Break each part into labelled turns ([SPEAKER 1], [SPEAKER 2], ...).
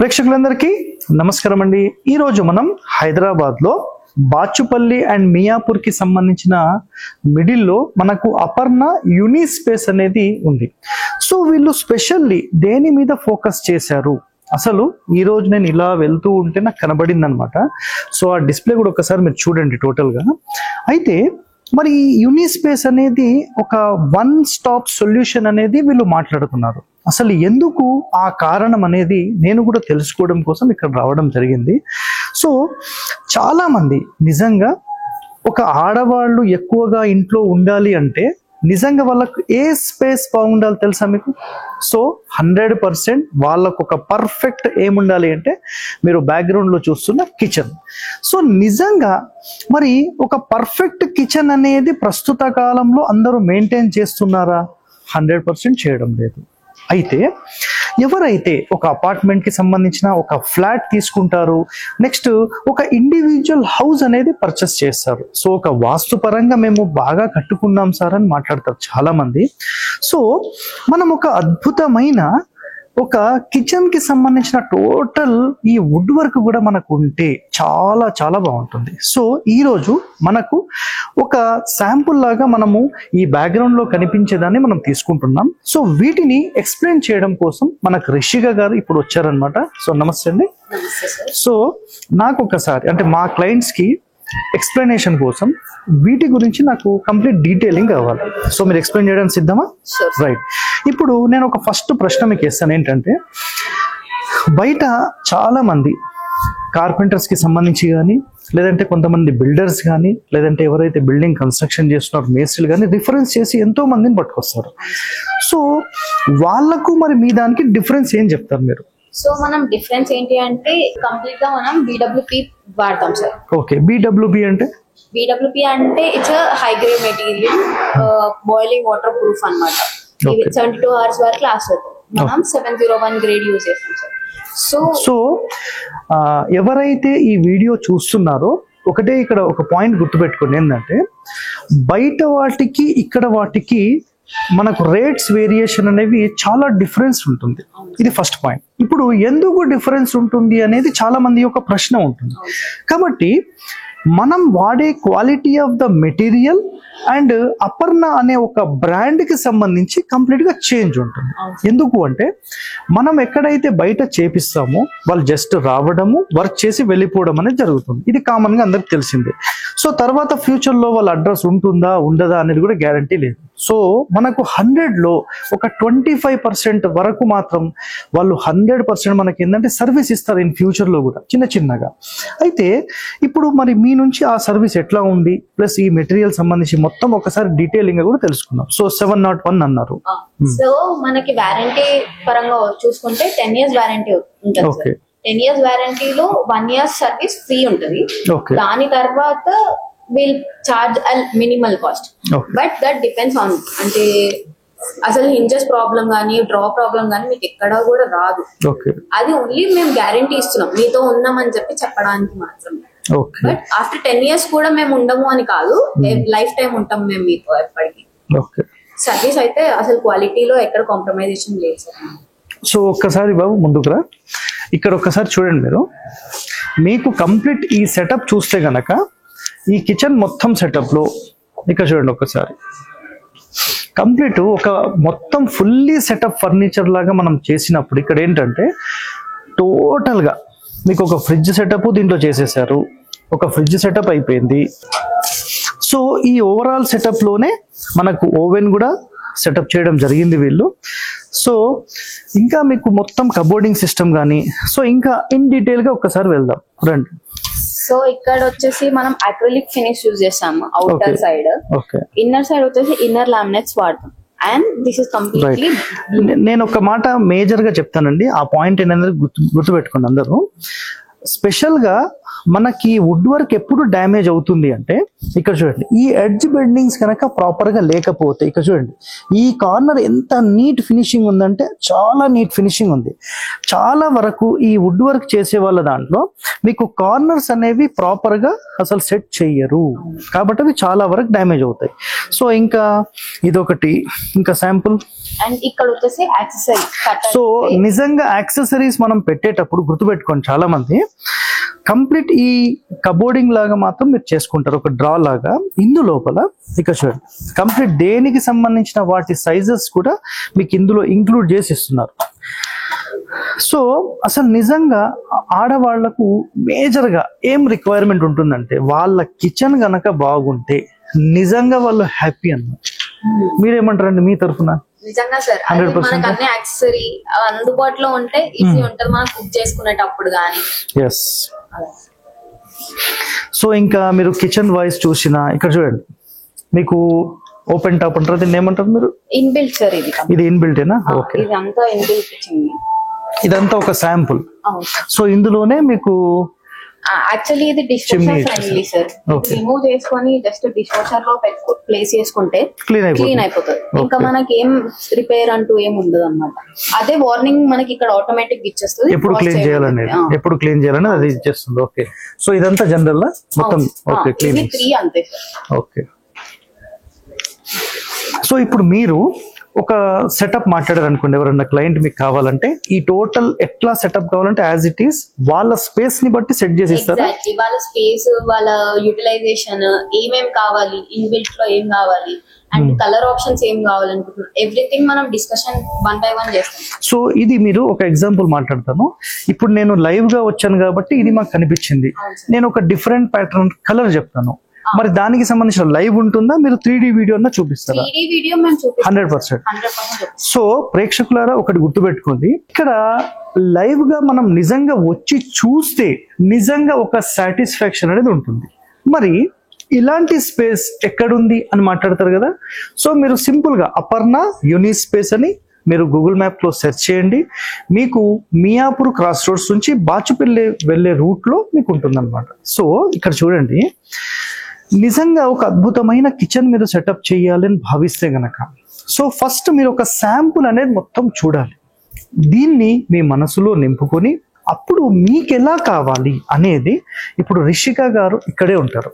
[SPEAKER 1] ప్రేక్షకులందరికీ నమస్కారం అండి. ఈ రోజు మనం హైదరాబాద్ లో బాచుపల్లి అండ్ మియాపూర్ కి సంబంధించిన మిడిల్ లో మనకు అపర్ణ యూనిస్పేస్ అనేది ఉంది. సో వీళ్ళు స్పెషల్లీ దేని మీద ఫోకస్ చేశారు అసలు ఈ రోజు నేను ఇలా వెళ్తూ ఉంటే నాకు కనబడింది అనమాట. సో ఆ డిస్ప్లే కూడా ఒకసారి మీరు చూడండి టోటల్ గా. అయితే మరి యూనిస్పేస్ అనేది ఒక వన్ స్టాప్ సొల్యూషన్ అనేది వీళ్ళు మాట్లాడుతున్నారు. అసలు ఎందుకు ఆ కారణం అనేది నేను కూడా తెలుసుకోవడం కోసం ఇక్కడ రావడం జరిగింది. సో చాలా మంది నిజంగా ఒక ఆడవాళ్ళు ఎక్కువగా ఇంట్లో ఉండాలి అంటే నిజంగా వాళ్ళకు ఏ స్పేస్ బాగుండాలి తెలుసా మీకు? సో 100% వాళ్ళకు ఒక పర్ఫెక్ట్ ఏముండాలి అంటే మీరు బ్యాక్గ్రౌండ్ లో చూస్తున్న కిచెన్. సో నిజంగా మరి ఒక పర్ఫెక్ట్ కిచెన్ అనేది ప్రస్తుత కాలంలో అందరూ మెయింటైన్ చేస్తున్నారా? 100% చేయడం లేదు. అయితే ఎవరైతే ఒక అపార్ట్మెంట్ కి సంబంధించిన ఒక ఫ్లాట్ తీసుకుంటారు, నెక్స్ట్ ఒక ఇండివిజువల్ హౌస్ అనేది పర్చేస్ చేస్తారు. సో ఒక వాస్తు పరంగా మేము బాగా కట్టుకున్నాం సార్ అని మాట్లాడతారు చాలా మంది. సో మనం ఒక అద్భుతమైన ఒక కిచెన్ కి సంబంధించిన టోటల్ ఈ వుడ్ వర్క్ కూడా మనకు ఉంటే చాలా చాలా బాగుంటుంది. సో ఈ రోజు మనకు ఒక శాంపుల్ లాగా మనము ఈ బ్యాక్గ్రౌండ్ లో కనిపించేదాన్ని మనం తీసుకుంటున్నాం. సో వీటిని ఎక్స్ప్లెయిన్ చేయడం కోసం మనకు రిషిక గారు ఇప్పుడు వచ్చారనమాట. సో నమస్తే అండి. సో నాకు ఒకసారి అంటే మా క్లయింట్స్ కి ఎక్స్ప్లెనేషన్ కోసం వీటి గురించి నాకు కంప్లీట్ డీటెయిలింగ్ కావాలి. సో మీరు ఎక్స్ప్లెయిన్ చేయడానికి సిద్ధమా? రైట్. ఇప్పుడు నేను ఒక ఫస్ట్ ప్రశ్న మీకు వేస్తాను. ఏంటంటే బయట చాలా మంది కార్పెంటర్స్ కి సంబంధించి కానీ, లేదంటే కొంతమంది బిల్డర్స్ కానీ, లేదంటే ఎవరైతే బిల్డింగ్ కన్స్ట్రక్షన్ చేస్తున్నారు మేస్త్రీలు కానీ రిఫరెన్స్ చేసి ఎంతో మందిని పట్టుకొస్తారు. సో వాళ్ళకు మరి మీ దానికి డిఫరెన్స్ ఏం చెప్తారు మీరు?
[SPEAKER 2] సో మనం డిఫరెన్స్ ఏంటి అంటే కంప్లీట్ గా మనం BWP వాడతాం సార్.
[SPEAKER 1] ఓకే, BWP అంటే
[SPEAKER 2] it's high grade material, boiling water proof అన్నమాట. 72 hours వరకు లాస్ట్ అవుతుంది. మనం 701 గ్రేడ్ యూజ్ చేస్తాం సార్.
[SPEAKER 1] సో ఎవరైతే ఈ వీడియో చూస్తున్నారో ఒకటే ఇక్కడ ఒక పాయింట్ గుర్తుపెట్టుకోండి. ఏంటంటే బయట వాటికి ఇక్కడ వాటికి మనకు రేట్స్ వేరియేషన్ అనేవి చాలా డిఫరెన్స్ ఉంటుంది. ఇది ఫస్ట్ పాయింట్. ఇప్పుడు ఎందుకు డిఫరెన్స్ ఉంటుంది అనేది చాలా మంది యొక్క ప్రశ్న ఉంటుంది. కాబట్టి మనం వాడే quality of the material and Aparna అనే ఒక బ్రాండ్ కి సంబంధించి కంప్లీట్ గా చేంజ్ ఉంటుంది. ఎందుకు అంటే మనం ఎక్కడైతే బయట చేపిస్తామో వాళ్ళు జస్ట్ రావడము, వర్క్ చేసి వెళ్ళిపోవడం అనేది జరుగుతుంది. ఇది కామన్ గా అందరికి తెలిసిందే. సో తర్వాత ఫ్యూచర్ లో వాళ్ళ అడ్రస్ ఉంటుందా ఉండదా అనేది కూడా గ్యారంటీ లేదు. సో మనకు 100 లో ఒక 25% వరకు మాత్రం వాళ్ళు 100% మనకి ఏంటంటే సర్వీస్ ఇస్తారు ఇన్ ఫ్యూచర్ లో కూడా చిన్న చిన్నగా. అయితే ఇప్పుడు మరి మీ నుంచి ఆ సర్వీస్ ఎట్లా ఉంది, ప్లస్ ఈ మెటీరియల్ సంబంధించి మొత్తం ఒకసారి డీటెయిలింగ్ గా కూడా తెలుసుకుందాం. సో 701 అన్నారు.
[SPEAKER 2] సో మనకి వారంటీ పరంగా చూసుకుంటే 10 years వారంటీ ఉంటుంది. 10 years వారంటీలో 1 year సర్వీస్ ఫ్రీ ఉంటుంది. దాని తర్వాత will charge minimal cost. But that depends on అంటే అసలు హింజెస్ ప్రాబ్లం కానీ డ్రా ప్రాబ్లం కానీ మీకు ఎక్కడ కూడా రాదు. అది ఓన్లీ మేము గ్యారంటీ ఇస్తున్నాం మీతో ఉన్నామని చెప్పడానికి మాత్రమే. బట్ ఆఫ్టర్ 10 years కూడా మేము ఉండము అని కాదు, లైఫ్ టైం ఉంటాం మేము మీతో ఎప్పటికీ. సర్వీస్ అయితే అసలు క్వాలిటీలో ఎక్కడ కాంప్రమైజేషన్ లేదు సార్.
[SPEAKER 1] సో ఒక్కసారి బాబు ముందుకురా, ఇక్కడ ఒక్కసారి చూడండి మీరు. మీకు కంప్లీట్ ఈ సెటప్ చూస్తే గనక ఈ కిచెన్ మొత్తం సెటప్ లో ఇక్కడ చూడండి ఒక్కసారి కంప్లీట్ ఒక మొత్తం ఫుల్లీ సెటప్ ఫర్నిచర్ లాగా మనం చేసినప్పుడు ఇక్కడ ఏంటంటే టోటల్ గా మీకు ఒక ఫ్రిడ్జ్ సెటప్ దీంట్లో చేసేసారు. ఒక ఫ్రిడ్జ్ సెటప్ అయిపోయింది. సో ఈ ఓవరాల్ సెటప్ లోనే మనకు ఓవెన్ కూడా సెటప్ చేయడం జరిగింది వీళ్ళు. సో ఇంకా మీకు మొత్తం కబోర్డింగ్ సిస్టమ్ కానీ, సో ఇంకా ఇన్ డీటెయిల్ గా ఒక్కసారి వెళ్దాం రండి.
[SPEAKER 2] సో ఇక్కడ వచ్చేసి మనం అక్రిలిక్ ఫినిష్ యూజ్ చేస్తాము అవుటర్ సైడ్. ఇన్నర్ సైడ్ వచ్చేసి ఇన్నర్ లామినేట్స్ వాడతాం. And this is completely.
[SPEAKER 1] నేను ఒక మాట మేజర్ గా చెప్తానండి, ఆ పాయింట్ ఏంటంటే గుర్తుపెట్టుకోండి అందరూ. స్పెషల్ గా మనకి వుడ్ వర్క్ ఎప్పుడు డ్యామేజ్ అవుతుంది అంటే ఇక్కడ చూడండి ఈ ఎడ్జ్ బెండింగ్స్ కనుక ప్రాపర్ గా లేకపోతే ఇక్కడ చూడండి ఈ కార్నర్ ఎంత నీట్ ఫినిషింగ్ ఉందంటే చాలా నీట్ ఫినిషింగ్ ఉంది. చాలా వరకు ఈ వుడ్ వర్క్ చేసే వాళ్ళ దాంట్లో మీకు కార్నర్స్ అనేవి ప్రాపర్ గా అసలు సెట్ చెయ్యరు, కాబట్టి అవి చాలా వరకు డ్యామేజ్ అవుతాయి. సో ఇంకా ఇదొకటి, ఇంకా శాంపుల్
[SPEAKER 2] అండ్ ఇక్కడ వచ్చేసి యాక్సెసరీ.
[SPEAKER 1] సో నిజంగా యాక్సెసరీస్ మనం పెట్టేటప్పుడు గుర్తుపెట్టుకోండి, చాలా మంది కంప్లీట్ ఈ కబోర్డింగ్ లాగా మాత్రం మీరు చేసుకుంటారు, ఒక డ్రా లాగా. ఇందు లోపల ఇక్కడ చూడండి, కంప్లీట్ దేనికి సంబంధించిన వాటి సైజెస్ కూడా మీకు ఇందులో ఇంక్లూడ్ చేసి ఇస్తున్నారు. సో అసలు నిజంగా ఆడవాళ్లకు మేజర్ గా ఏం రిక్వైర్మెంట్ ఉంటుందంటే, వాళ్ళ కిచెన్ గనక బాగుంటే నిజంగా వాళ్ళు హ్యాపీ అన్నమాట. మీరేమంటారండి మీ తరఫున?
[SPEAKER 2] నిజంగా సార్, మనకు అన్ని యాక్సెసరీ అందుబాటులో ఉంటే ఈజీ ఉంటది మనం కుక్ చేసుకునేటప్పుడు గానీ.
[SPEAKER 1] ఎస్. సో ఇంకా మీరు కిచెన్ వైజ్ చూసినా ఇక్కడ చూడండి, మీకు ఓపెన్ టాప్ అంటారు, దీన్ని ఏమంటారు మీరు?
[SPEAKER 2] Inbuilt sir. ఇది
[SPEAKER 1] ఇన్బిల్టేనా? ఓకే.
[SPEAKER 2] ఇదంతా ఇన్బిల్ట్ ఇచ్చింది.
[SPEAKER 1] ఇదంతా ఒక శాంపుల్. సో ఇందులోనే మీకు
[SPEAKER 2] యాక్చువల్లీ ఇది dish washer friendly sir. Remove చేసుకొని జస్ట్ డిష్ వాషర్ లో ప్లేస్ చేసుకుంటే క్లీన్ అయిపోతుంది. ఇంకా మనకి ఏం రిపేర్ అంటూ ఏం ఉండదు అన్నమాట. అదే వార్నింగ్ మనకి ఇక్కడ ఆటోమేటిక్ ఇచ్చేస్తుంది,
[SPEAKER 1] ఎప్పుడు క్లీన్ చేయాలనేది, ఎప్పుడు క్లీన్ చేయాలనేది అది ఇచ్చేస్తుంది. ఓకే. సో ఇదంతా జనరల్ మొత్తం. ఓకే, క్లీన్
[SPEAKER 2] 3 అంతే సార్.
[SPEAKER 1] ఓకే. సో ఇప్పుడు మీరు ఒక సెటప్ మాట్లాడారు అనుకోండి, ఎవరన్నా క్లయింట్ మీకు కావాలంటే ఈ టోటల్ ఎట్లా సెటప్ కావాలంటే యాజ్ ఇట్ ఈస్ వాళ్ళ స్పేస్ ని బట్టి సెట్ చేసి ఇస్తారు.
[SPEAKER 2] వాళ్ళ స్పేస్, వాళ్ళ యూటిలైజేషన్, ఏమేం కావాలి, ఇన్బిల్ట్ లో ఏం కావాలి, అండ్ కలర్ ఆప్షన్స్ ఏం కావాలనుకుంటున్నాం, ఎవ్రీథింగ్ మనం డిస్కషన్ 1 by 1 చేస్తాం.
[SPEAKER 1] సో ఇది మీరు ఒక ఎగ్జాంపుల్ మాట్లాడతాను. ఇప్పుడు నేను లైవ్ గా వచ్చాను కాబట్టి ఇది మాకు కనిపించింది, నేను ఒక డిఫరెంట్ ప్యాటర్న్ కలర్ చెప్తాను, మరి దానికి సంబంధించిన లైవ్ ఉంటుందా, మీరు 3D వీడియో అన్న చూపిస్తారా?
[SPEAKER 2] 3D వీడియో మేము చూపిస్తాం
[SPEAKER 1] 100%. సో ప్రేక్షకులారా ఒకటి గుర్తుపెట్టుకోండి, ఇక్కడ లైవ్ గా మనం నిజంగా వచ్చి చూస్తే నిజంగా ఒక సాటిస్ఫాక్షన్ అనేది ఉంటుంది. మరి ఇలాంటి స్పేస్ ఎక్కడుంది అని మాట్లాడతారు కదా. సో మీరు సింపుల్ గా అపర్ణ యూనిక్ స్పేస్ అని మీరు గూగుల్ మ్యాప్ లో సెర్చ్ చేయండి, మీకు మియాపూర్ క్రాస్ రోడ్స్ నుంచి బాచుపల్లి వెళ్ళే రూట్ లో మీకు ఉంటుంది అనమాట. సో ఇక్కడ చూడండి, నిజంగా ఒక అద్భుతమైన కిచెన్ మీరు సెటప్ చేయాలని భావిస్తే గనక, సో ఫస్ట్ మీరు ఒక శాంపుల్ అనేది మొత్తం చూడాలి, దీన్ని మీ మనసులో నింపుకొని అప్పుడు మీకు ఎలా కావాలి అనేది, ఇప్పుడు రిషిక గారు ఇక్కడే ఉంటారు.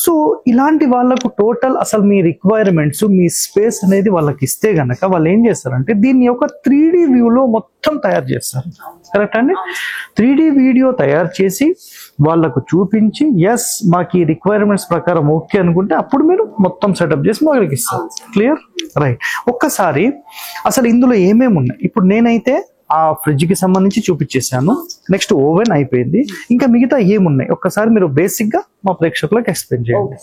[SPEAKER 1] సో ఇలాంటి వాళ్ళకు టోటల్ అసలు మీ రిక్వైర్మెంట్స్, మీ స్పేస్ అనేది వాళ్ళకి ఇస్తే గనక వాళ్ళు ఏం చేస్తారంటే దీన్ని ఒక 3D వ్యూలో మొత్తం తయారు చేస్తారు. కరెక్ట్ అండి? 3D వీడియో తయారు చేసి వాళ్ళకు చూపించి, ఎస్ మాకు ఈ రిక్వైర్మెంట్స్ ప్రకారం ఓకే అనుకుంటే అప్పుడు మీరు మొత్తం సెటప్ చేసి వాళ్ళకి ఇస్తారు. క్లియర్? రైట్. ఒక్కసారి అసలు ఇందులో ఏమేమి ఉన్నాయి, ఇప్పుడు నేనైతే ఆ ఫ్రిడ్జ్ కి సంబంధించి చూపించేశాను, నెక్స్ట్ ఓవెన్ అయిపోయింది, ఇంకా మిగతా ఏమున్నాయి ఒక్కసారి మీరు బేసిక్ గా మా ప్రేక్షకులకు ఎక్స్ప్లెయిన్ చేయండి.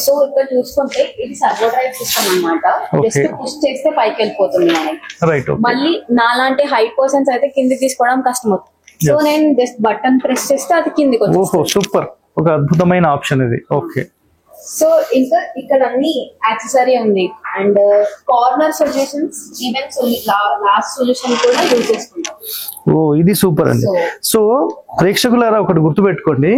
[SPEAKER 2] సో ఇక్కడ చూసుకుంటే ఇది సర్వో డ్రైవ్ సిస్టమ్ అన్నమాట. జస్ట్ పుష్ చేస్తే పైకి వెళ్ళిపోతుంది మనకి. రైట్. మళ్ళీ నాలాంటి హైట్ పర్సన్స్ అయితే కిందికి తీసుకోవడం కష్టం అవుతుంది. సో నేను జస్ట్ బటన్ ప్రెస్ చేస్తే అది కిందికి వస్తుంది. ఓహో సూపర్, ఒక అద్భుతమైన ఆప్షన్ ఇది. ఓకే. సో ఇంకా ఇక్కడ అన్ని యాక్సెసరీ ఉంది and corner solutions, even last solution కూడా యూజ్ చేసుకుంటాం. ఓ ఇది సూపర్ అండి. సో ప్రేక్షకులారా ఒకటి గుర్తుపెట్టుకోండి,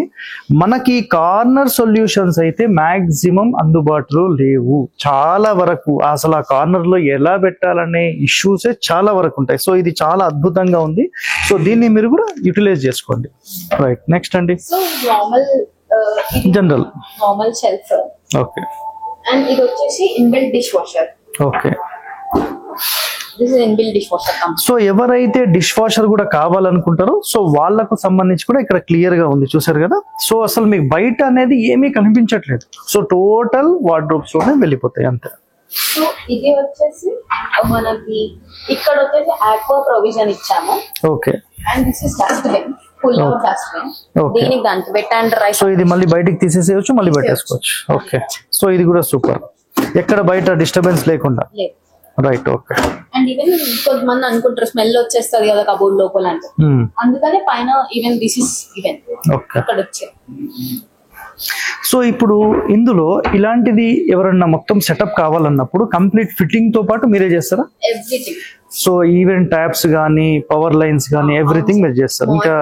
[SPEAKER 2] మనకి కార్నర్ సొల్యూషన్స్ అయితే మాక్సిమం అందుబాటులో లేవు. చాలా వరకు అసలు ఆ కార్నర్ లో ఎలా పెట్టాలనే ఇష్యూసే చాలా వరకు ఉంటాయి. సో ఇది చాలా అద్భుతంగా ఉంది. సో దీన్ని మీరు కూడా యూటిలైజ్ చేసుకోండి. రైట్. నెక్స్ట్ అండి. So general normal shelf. Okay. And ఇది వచ్చేసి inbuilt dish washer. Okay. This is inbuilt dish washer. So ఎవరైతే డిష్ వాషర్ కూడా కావాలనుకుంటారో సో వాళ్ళకు సంబంధించి కూడా ఇక్కడ క్లియర్ గా ఉంది, చూసారు కదా. సో అసలు మీకు బయట అనేది ఏమీ కనిపించట్లేదు. సో టోటల్ వార్డ్రోబ్స్ లోనే వెళ్ళిపోతాయి అంతే. సో ఇది వచ్చేసి మనకి ఇక్కడ వచ్చేసి ఆక్వా ప్రొవిజన్ ఇచ్చాము. Okay. And this is dustbin, full of dustbin. దీనికి దానికి వెట్ అండ్ డ్రై. సో ఇది మళ్ళీ బయటికి తీసేసేయచ్చు, మళ్ళీ పెట్టేసుకోవచ్చు. ఓకే. సో ఇది కూడా సూపర్, ఎక్కడ బయట డిస్టర్బెన్స్ లేకుండా. రైట్. ఓకే. అండ్ ఈవెన్ కొంతమంది అనుకుంటారు స్మెల్ వచ్చేస్తుంది కదా కబోర్డ్ లోపల అంటే, అందుకనే పైన ఈవెన్ దిస్ ఇస్ ఈవెన్ అక్కడ వచ్చే. సో ఇప్పుడు ఇందులో ఇలాంటిది ఎవరన్నా మొత్తం సెటప్ కావాలన్నప్పుడు కంప్లీట్ ఫిట్టింగ్ తో పాటు మీరే చేస్తారా? ఎవ్రీథింగ్. సో ఈవెన్ ట్యాప్స్ గానీ పవర్ లైన్స్ గానీ ఎవ్రీథింగ్ మీరు చేస్తారు. ఇంకా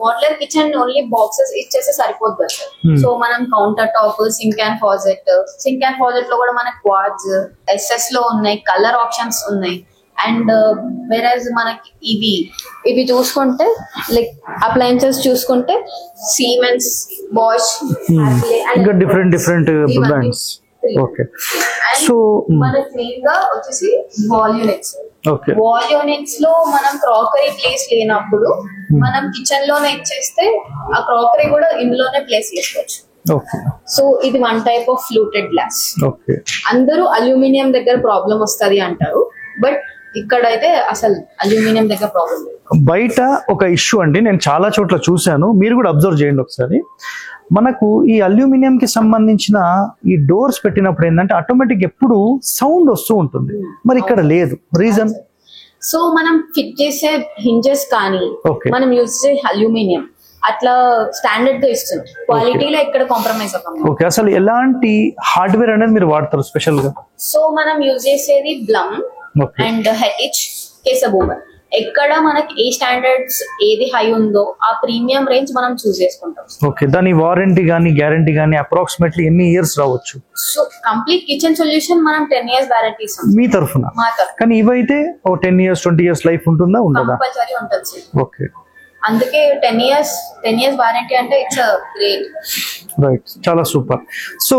[SPEAKER 2] మోడ్యులర్ కిచెన్ ఓన్లీ బాక్సెస్ ఇచ్చేస్తే సరిపోద్ది సార్. సో మనం కౌంటర్ టాప్, సింక్ అండ్ ఫాజెట్ లో కూడా మనకి క్వాడ్స్ ఎస్ఎస్ లో ఉన్నాయి, కలర్ ఆప్షన్స్ ఉన్నాయి. అండ్ వేరేజ్ మనకి ఇవి చూసుకుంటే లైక్ అప్లయన్సెస్ చూసుకుంటే సిమెన్స్, బాష్, ఇంకా డిఫరెంట్ బ్రాండ్స్
[SPEAKER 1] ఓకే. సో
[SPEAKER 2] మనకి మెయిన్ గా వచ్చేసి wall units.
[SPEAKER 1] Okay.
[SPEAKER 2] Wall units లో మనం క్రాకరీ ప్లేస్ లేనప్పుడు మనం కిచెన్ లోనే ఇచ్చేస్తే ఆ క్రాకరీ కూడా ఇందులోనే ప్లేస్ చేసుకోవచ్చు.
[SPEAKER 1] ఓకే.
[SPEAKER 2] సో ఇది one type of fluted glass.
[SPEAKER 1] Okay.
[SPEAKER 2] అందరూ అల్యూమినియం దగ్గర ప్రాబ్లం వస్తది అంటారు, బట్ ఇక్కడైతే అసలు అల్యూమినియం దగ్గర ప్రాబ్లం లేదు.
[SPEAKER 1] బయట ఒక ఇష్యూ అండి, నేను చాలా చోట్ల చూశాను, మీరు కూడా అబ్జర్వ్ చేయండి ఒకసారి. మనకు ఈ అల్యూమినియం కి సంబంధించిన ఈ డోర్స్ పెట్టినప్పుడు ఏంటంటే ఆటోమేటిక్ ఎప్పుడు సౌండ్ వస్తూ ఉంటుంది, మరి ఇక్కడ లేదు. రీజన్?
[SPEAKER 2] సో మనం ఫిట్ చేసే హింజెస్ కానీ మనం యూజ్ చేసే అల్యూమినియం అట్లా స్టాండర్డ్ గా ఇస్తున్నాం, క్వాలిటీలో ఎక్కడ కాంప్రమైజ్ అవ్వము.
[SPEAKER 1] ఓకే. అసలు ఎలాంటి హార్డ్వేర్ అనేది మీరు వాడతారు స్పెషల్ గా?
[SPEAKER 2] సో మనం యూజ్ చేసేది బ్లమ్ అండ్ హెటిచ్, కేసబూమర్. ఎక్కడ మనకి ఏ స్టాండర్డ్స్ ఏది హై ఉందో ఆ ప్రీమియం రేంజ్ మనం చూస్ చేసుకుంటాం.
[SPEAKER 1] ఓకే. దాని వారంటీ గానీ గ్యారంటీ గానీ అప్రాక్సిమేట్లీ ఎన్ని ఇయర్స్ రావచ్చు?
[SPEAKER 2] సో కంప్లీట్ కిచెన్ సొల్యూషన్ మనం 10 years వారంటీ ఇస్తాం
[SPEAKER 1] మీ తరఫున. కానీ ఇవైతే 10 years 20 years లైఫ్ ఉంటుందా ఉండదా?
[SPEAKER 2] కంపల్సరీ ఉంటుంది.
[SPEAKER 1] ఓకే.
[SPEAKER 2] అందుకే 10 years వారంటీ అంటే ఇట్స్ గ్రేట్.
[SPEAKER 1] రైట్, చాలా సూపర్. సో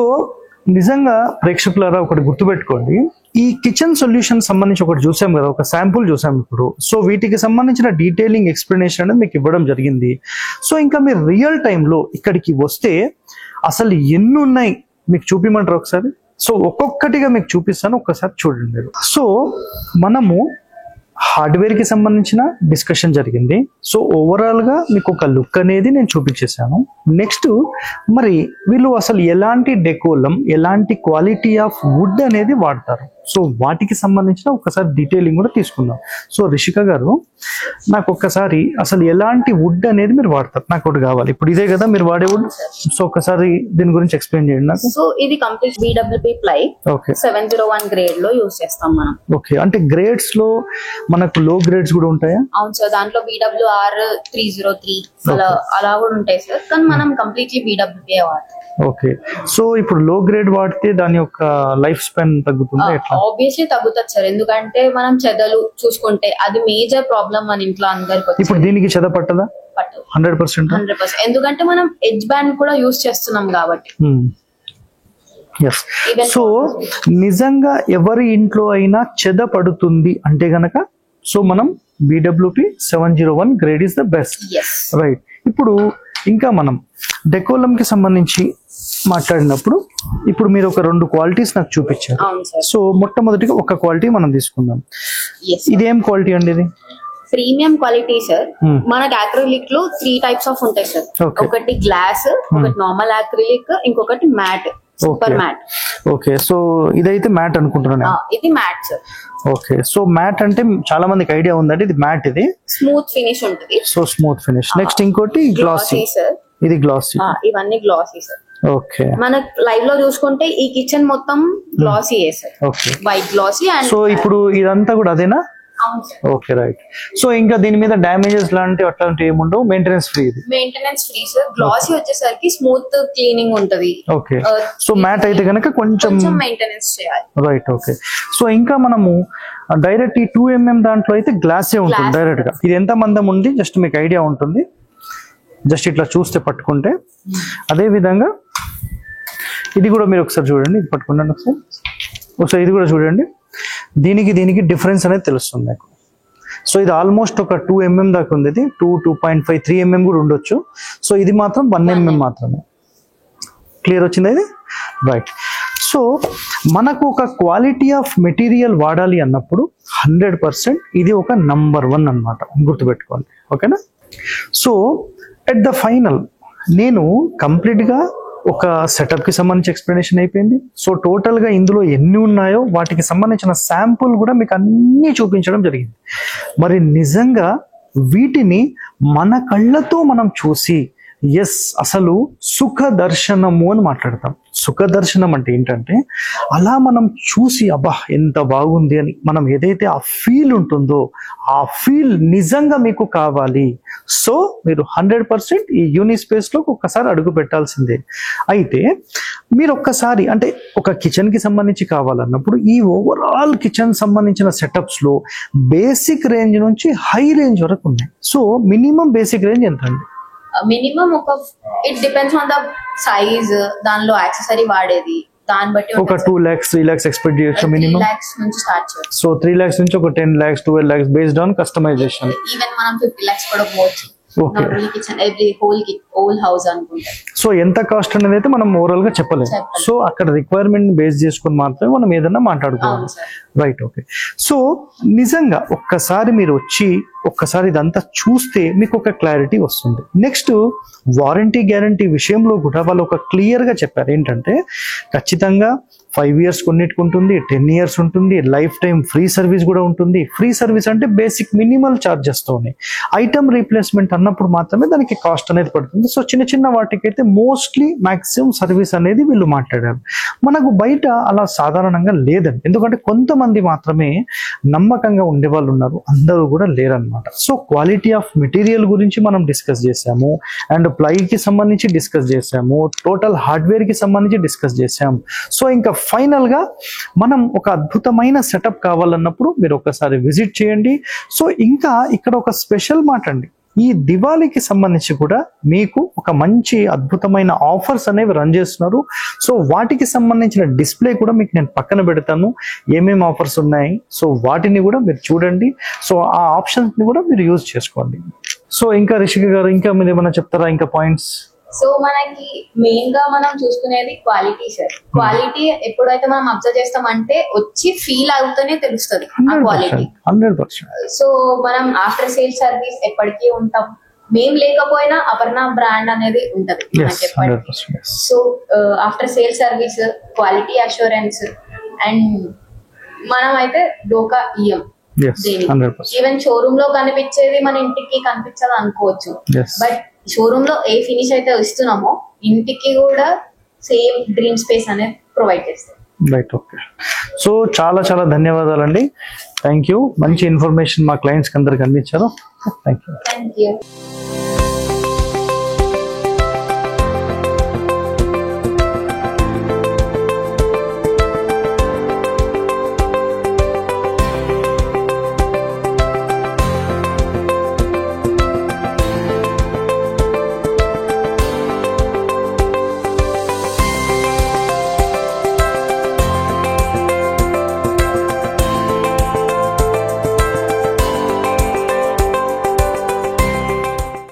[SPEAKER 1] నిజంగా ప్రేక్షకులారా ఒకటి గుర్తుపెట్టుకోండి, ఈ కిచెన్ సొల్యూషన్ సంబంధించి ఒకటి చూసాం కదా, ఒక శాంపుల్ చూసాం ఇప్పుడు. సో వీటికి సంబంధించిన డీటెయిలింగ్ ఎక్స్ప్లెనేషన్ అనేది మీకు ఇవ్వడం జరిగింది. సో ఇంకా మీరు రియల్ టైంలో ఇక్కడికి వస్తే అసలు ఎన్ని ఉన్నాయి మీకు చూపిమంటారు ఒకసారి? సో ఒక్కొక్కటిగా మీకు చూపిస్తాను, ఒక్కసారి చూడండి మీరు. సో మనము హార్డ్వేర్ కి సంబంధించిన డిస్కషన్ జరిగింది. సో ఓవరాల్ గా మీకు ఒక లుక్ అనేది నేను చూపించేశాను. నెక్స్ట్ మరి వీళ్ళు అసలు ఎలాంటి డెకోలం, ఎలాంటి క్వాలిటీ ఆఫ్ వుడ్ అనేది వాడతారు, సో వాటికి సంబంధించిన ఒకసారి డీటెయిలింగ్ కూడా తీసుకుందాం. సో రిషిక గారు, నాకు ఒక్కసారి అసలు ఎలాంటి వుడ్ అనేది మీరు వాడతారు, నాకు ఒకటి కావాలి. ఇప్పుడు ఇదే కదా మీరు వాడే వుడ్, సో ఒకసారి దీని గురించి ఎక్స్ప్లెయిన్ చేయండి నాకు.
[SPEAKER 2] సో ఇది complete BWP ply. Okay. 701 grade లో యూస్ చేస్తాం మనం.
[SPEAKER 1] ఓకే. అంటే గ్రేడ్స్ లో మనకు లో గ్రేడ్స్ కూడా ఉంటాయా?
[SPEAKER 2] అవును సార్, దాంట్లో BWR 303 అలా కూడా ఉంటాయి సార్, కానీ మనం కంప్లీట్లీ BWP వాడతాం.
[SPEAKER 1] ఓకే. సో ఇప్పుడు లో గ్రేడ్ వాడితే దాని యొక్క లైఫ్ స్పాన్ తగ్గుతుంది?
[SPEAKER 2] ఆబ్వియస్లీ తగ్గుతుంది సార్, ఎందుకంటే మనం చెదలు చూసుకుంటే అది మేజర్ ప్రాబ్లం మన ఇంట్లో అందరికి.
[SPEAKER 1] ఇప్పుడు దీనికి చెద పట్టదా?
[SPEAKER 2] పట్టదు.
[SPEAKER 1] 100%.
[SPEAKER 2] ఎందుకంటే మనం ఎడ్జ్ బ్యాండ్ కూడా యూస్ చేస్తున్నాం కాబట్టి.
[SPEAKER 1] సో నిజంగా ఎవరి ఇంట్లో అయినా చెద పడుతుంది అంటే గనక సో మనం BWP 701 grade is the best. Right. ఇప్పుడు ఇంకా మనం డెకోలం కి సంబంధించి మాట్లాడినప్పుడు ఇప్పుడు మీరు ఒక 2 క్వాలిటీస్ నాకు చూపించారు. సో మొట్టమొదటిగా ఒక క్వాలిటీ మనం తీసుకుందాం. ఇదేం క్వాలిటీ అండి? ఇది
[SPEAKER 2] ప్రీమియం క్వాలిటీ సార్. మనకి అక్రిలిక్ లో 3 టైప్స్ ఆఫ్ ఉంటాయి సార్. ఒకటి గ్లాస్, ఒకటి నార్మల్ అక్రిలిక్, ఇంకొకటి matte, super matte.
[SPEAKER 1] Okay. So ఇదైతే మ్యాట్ అనుకుంటున్నాను.
[SPEAKER 2] ఇది matte sir.
[SPEAKER 1] Okay. So matte అంటే చాలా మందికి ఐడియా ఉందండి, ఇది మ్యాట్, ఇది
[SPEAKER 2] స్మూత్ ఫినిష్ ఉంటుంది.
[SPEAKER 1] So smooth finish. నెక్స్ట్ ఇంకోటి గ్లాసీ సార్. ఇది గ్లాసీ.
[SPEAKER 2] ఇవన్నీ గ్లాసీ సార్.
[SPEAKER 1] ఓకే.
[SPEAKER 2] మన లైవ్ లో చూసుకుంటే ఈ కిచెన్ మొత్తం glossy sir.
[SPEAKER 1] Okay.
[SPEAKER 2] White glossy. And
[SPEAKER 1] so ఇప్పుడు ఇదంతా కూడా అదేనా? ఓకే. రైట్. సో ఇంకా దీని మీద డ్యామేజెస్ లాంటివి అట్లాంటివి ఏముండవు, మెయింటెనెన్స్ ఫ్రీ? ఇది
[SPEAKER 2] మెయింటెనెన్స్ ఫ్రీ సార్. గ్లాసీ వచ్చేసరికి స్మూత్ క్లీనింగ్ ఉంటది.
[SPEAKER 1] ఓకే. సో మ్యాట్ అయితే కనుక కొంచెం
[SPEAKER 2] మెయింటెనెన్స్ చేయాలి.
[SPEAKER 1] రైట్. ఓకే. సో ఇంకా మనము డైరెక్ట్ ఈ 2mm దాంట్లో అయితే గ్లాసే ఉంటుంది డైరెక్ట్ గా. ఇది ఎంత మందం ఉంది జస్ట్ మీకు ఐడియా ఉంటుంది, జస్ట్ ఇట్లా చూస్తే పట్టుకుంటే. అదే విధంగా ఇది కూడా మీరు ఒకసారి చూడండి, ఇది పట్టుకున్నాను ఒకసారి ఇది కూడా చూడండి. దీనికి డిఫరెన్స్ అనేది తెలుస్తుంది నాకు. సో ఇది ఆల్మోస్ట్ ఒక 2mm దాకా ఉంది, ఇది 2.5 3mm కూడా ఉండొచ్చు. సో ఇది మాత్రం 1mm మాత్రమే. క్లియర్ వచ్చింది ఇది? రైట్. సో మనకు ఒక క్వాలిటీ ఆఫ్ మెటీరియల్ వాడాలి అన్నప్పుడు 100% ఇది ఒక నంబర్ 1 అన్నమాట, గుర్తుపెట్టుకోండి. ఓకేనా? సో ఎట్ ద ఫైనల్ నేను కంప్లీట్గా ఒక సెటప్కి సంబంధించి ఎక్స్ప్లెనేషన్ అయిపోయింది. సో టోటల్గా ఇందులో ఎన్ని ఉన్నాయో వాటికి సంబంధించిన శాంపుల్ కూడా మీకు అన్నీ చూపించడం జరిగింది. మరి నిజంగా వీటిని మన కళ్ళతో మనం చూసి ఎస్ అసలు సుఖ దర్శనము అని మాట్లాడతాం. సుఖ దర్శనం అంటే ఏంటంటే అలా మనం చూసి అబ్బా ఎంత బాగుంది అని మనం ఏదైతే ఆ ఫీల్ ఉంటుందో ఆ ఫీల్ నిజంగా మీకు కావాలి. సో మీరు 100% ఈ యూనిస్పేస్ లో ఒక్కసారి అడుగు పెట్టాల్సిందే. అయితే మీరు ఒక్కసారి అంటే ఒక కిచెన్ కి సంబంధించి కావాలన్నప్పుడు ఈ ఓవరాల్ కిచెన్ సంబంధించిన సెటప్స్ లో బేసిక్ రేంజ్ నుంచి హై రేంజ్ వరకు ఉన్నాయి. సో మినిమం బేసిక్ రేంజ్ ఎంత అండి?
[SPEAKER 2] Minimum it depends on the size, దానిలో యాక్సెసరీ వాడేది, దాన్ని బట్టి
[SPEAKER 1] ఒక 2 lakhs 3 lakhs ఎక్స్పెక్ట్ చేయొచ్చు మినిమం.
[SPEAKER 2] 3 lakhs నుంచి స్టార్ట్ చేయొచ్చు.
[SPEAKER 1] సో 3 lakhs నుంచి ఒక 10 lakhs 12 lakhs based on customization.
[SPEAKER 2] Even మనం 50 lakhs కూడా పోవచ్చు.
[SPEAKER 1] Okay.
[SPEAKER 2] Kitchen every whole house అనుకుంటే.
[SPEAKER 1] సో ఎంత కాస్ట్ అనేది అయితే మనం ఓవరాల్ గా చెప్పలేము. సో అక్కడ రిక్వైర్మెంట్ బేస్ చేసుకుని మాత్రమే మనం ఏదన్నా మాట్లాడుకోవాలి. రైట్. ఓకే. సో నిజంగా ఒక్కసారి మీరు వచ్చి ఒక్కసారి ఇదంతా చూస్తే మీకు ఒక క్లారిటీ వస్తుంది. నెక్స్ట్ వారంటీ గ్యారంటీ విషయంలో కూడా వాళ్ళు ఒక క్లియర్ గా చెప్పారు ఏంటంటే ఖచ్చితంగా 5 years కొన్నిటికి ఉంటుంది, 10 years ఉంటుంది, లైఫ్ టైం ఫ్రీ సర్వీస్ కూడా ఉంటుంది. ఫ్రీ సర్వీస్ అంటే బేసిక్ మినిమల్ చార్జెస్ తోనే. ఐటమ్ రీప్లేస్మెంట్ అన్నప్పుడు మాత్రమే దానికి కాస్ట్ అనేది పడుతుంది. సో చిన్న చిన్న వాటికైతే మోస్ట్లీ మాక్సిమం సర్వీస్ అనేది వీళ్ళు మాట్లాడారు. మనకు బయట అలా సాధారణంగా లేదండి. ఎందుకంటే కొంతమంది మాత్రమే నమ్మకంగా ఉండే వాళ్ళు ఉన్నారు, అందరూ కూడా లేరన్నమాట. సో క్వాలిటీ ఆఫ్ మెటీరియల్ గురించి మనం డిస్కస్ చేసాము, అండ్ ప్లైకి సంబంధించి డిస్కస్ చేసాము, టోటల్ హార్డ్వేర్ కి సంబంధించి డిస్కస్ చేసాము. సో ఇంకా ఫైనల్ గా మనం ఒక అద్భుతమైన సెటప్ కావాలన్నప్పుడు మీరు ఒకసారి విజిట్ చేయండి. సో ఇంకా ఇక్కడ ఒక స్పెషల్ మాట అండి, ఈ దివాళీకి సంబంధించి కూడా మీకు ఒక మంచి అద్భుతమైన ఆఫర్స్ అనేవి రన్ చేస్తున్నారు. సో వాటికి సంబంధించిన డిస్ప్లే కూడా మీకు నేను పక్కన పెడతాను, ఏమేమి ఆఫర్స్ ఉన్నాయి. సో వాటిని కూడా మీరు చూడండి. సో ఆ ఆప్షన్స్ ని కూడా మీరు యూజ్ చేసుకోండి. సో ఇంకా రిషిక గారు ఇంకా మీరు ఏమైనా చెప్తారా, ఇంకా పాయింట్స్?
[SPEAKER 2] సో మనకి మెయిన్ గా మనం చూసుకునేది క్వాలిటీ సార్. క్వాలిటీ ఎప్పుడైతే మనం అబ్జర్వ్ చేస్తామంటే వచ్చి ఫీల్ అవుతూనే తెలుస్తుంది ఆ క్వాలిటీ.
[SPEAKER 1] 100%.
[SPEAKER 2] సో మనం ఆఫ్టర్ సేల్ సర్వీస్ ఎప్పటికీ ఉంటాం. మేము లేకపోయినా అపర్ణ బ్రాండ్ అనేది ఉంటది మనకి ఎప్పటికీ. So after sale service, quality assurance, and మనం అయితే డోకా ఇయ్యం. ఈవెన్ షోరూమ్ లో కనిపించేది మన ఇంటికి కనిపించదు అనుకోవచ్చు, బట్ షోరూమ్ లో ఏ ఫినిష్ అయితే ఇస్తున్నామో ఇంటికి కూడా సేమ్ డ్రీమ్ స్పేస్ అనేది ప్రొవైడ్ చేస్తాం.
[SPEAKER 1] రైట్. ఓకే. సో చాలా చాలా ధన్యవాదాలండి. Thank you. మంచి ఇన్ఫర్మేషన్ మా క్లయింట్స్ కి అందరికి అందించారు. Thank you.